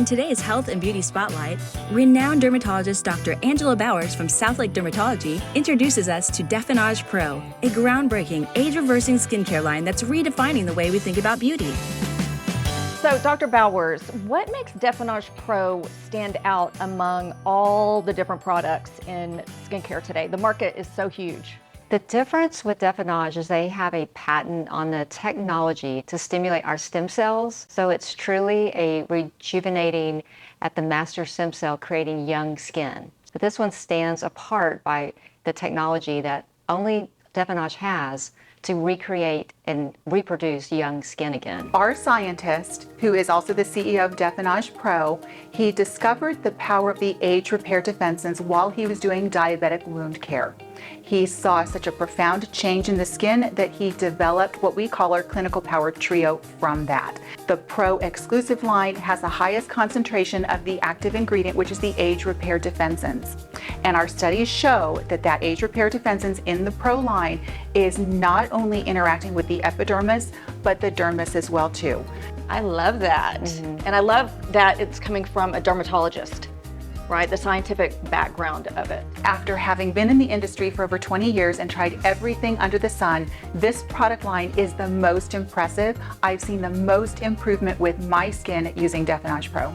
In today's Health and Beauty Spotlight, renowned dermatologist Dr. Angela Bowers from Southlake Dermatology introduces us to DefenAge Pro, a groundbreaking, age-reversing skincare line that's redefining the way we think about beauty. So, Dr. Bowers, what makes DefenAge Pro stand out among all the different products in skincare today? The market is so huge. The difference with DefenAge is they have a patent on the technology to stimulate our stem cells. So it's truly a rejuvenating at the master stem cell, creating young skin. But this one stands apart by the technology that only DefenAge has to recreate and reproduce young skin again. Our scientist, who is also the CEO of DefenAge Pro, he discovered the power of the age repair defensins while he was doing diabetic wound care. He saw such a profound change in the skin that he developed what we call our clinical power trio from that. The Pro exclusive line has the highest concentration of the active ingredient, which is the age repair defensins. And our studies show that that age repair defensins in the Pro line is not only interacting with the epidermis, but the dermis as well too. I love that. And I love that it's coming from a dermatologist, right? The scientific background of it. After having been in the industry for over 20 years and tried everything under the sun, this product line is the most impressive. I've seen the most improvement with my skin using DefenAge Pro.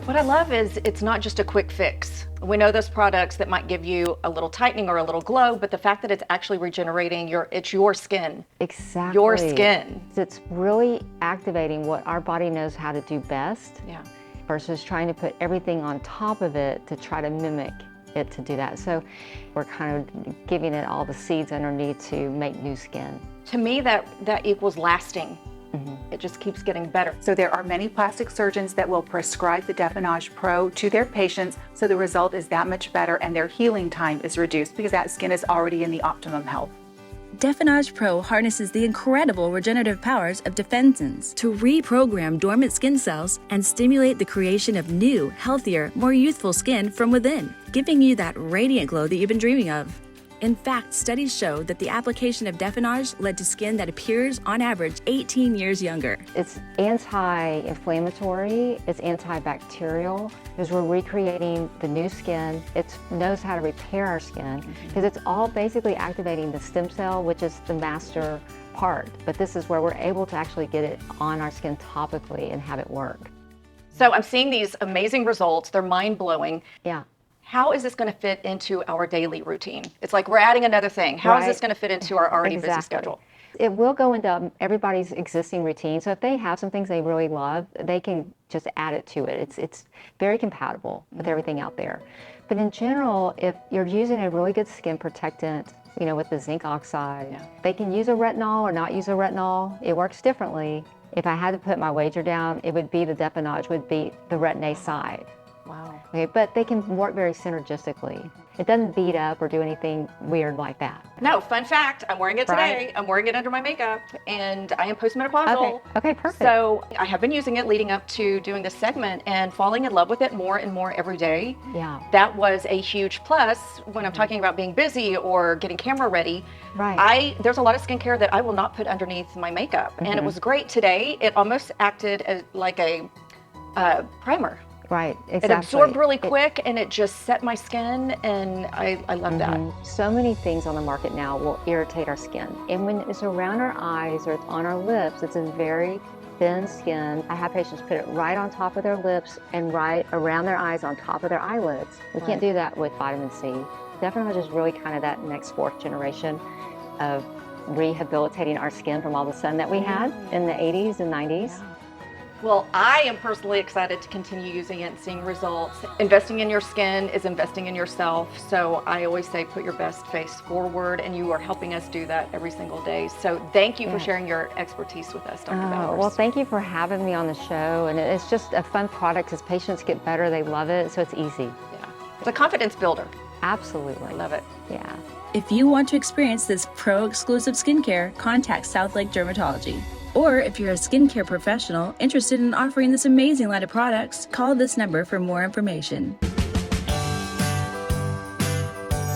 What I love is it's not just a quick fix. We know those products that might give you a little tightening or a little glow, but the fact that it's actually regenerating it's your skin. Exactly. Your skin. It's really activating what our body knows how to do best. Yeah. Versus trying to put everything on top of it to try to mimic it to do that. So we're kind of giving it all the seeds underneath to make new skin. To me, that equals lasting. It just keeps getting better. So there are many plastic surgeons that will prescribe the DefenAge Pro to their patients, so the result is that much better and their healing time is reduced because that skin is already in the optimum health. DefenAge Pro harnesses the incredible regenerative powers of defensins to reprogram dormant skin cells and stimulate the creation of new, healthier, more youthful skin from within, giving you that radiant glow that you've been dreaming of. In fact, studies show that the application of DefenAge led to skin that appears, on average, 18 years younger. It's anti-inflammatory, it's antibacterial, because we're recreating the new skin. It knows how to repair our skin, because it's all basically activating the stem cell, which is the master part. But this is where we're able to actually get it on our skin topically and have it work. So I'm seeing these amazing results. They're mind-blowing. Yeah. How is this going to fit into our daily routine? It's like we're adding another thing. How is this going to fit into our already busy schedule? It will go into everybody's existing routine. So if they have some things they really love, they can just add it to it. It's very compatible with everything out there. But in general, if you're using a really good skin protectant, with the zinc oxide, they can use a retinol or not use a retinol. It works differently. If I had to put my wager down, it would be the DefenAge would be the Retin-A side. Wow. Okay, but they can work very synergistically. It doesn't beat up or do anything weird like that. No, fun fact, I'm wearing it today. Right. I'm wearing it under my makeup, and I am postmenopausal. Okay, perfect. So I have been using it leading up to doing this segment and falling in love with it more and more every day. Yeah. That was a huge plus when I'm talking about being busy or getting camera ready. Right. There's a lot of skincare that I will not put underneath my makeup, and it was great today. It almost acted as like a primer. Right, exactly. It absorbed really quick and it just set my skin, and I love that. So many things on the market now will irritate our skin. And when it's around our eyes or it's on our lips, it's a very thin skin. I have patients put it right on top of their lips and right around their eyes on top of their eyelids. We can't do that with vitamin C. DefenAge is really kind of that next fourth generation of rehabilitating our skin from all the sun that we had in the 80s and 90s. Well, I am personally excited to continue using it and seeing results. Investing in your skin is investing in yourself. So I always say put your best face forward, and you are helping us do that every single day. So thank you for sharing your expertise with us, Dr. Bowers. Well, thank you for having me on the show. And it's just a fun product because patients get better, they love it, so it's easy. Yeah, it's a confidence builder. Absolutely. I love it. Yeah. If you want to experience this pro-exclusive skincare, contact Southlake Dermatology. Or if you're a skincare professional interested in offering this amazing line of products, call this number for more information.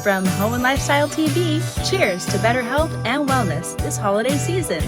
From Home and Lifestyle TV, cheers to better health and wellness this holiday season.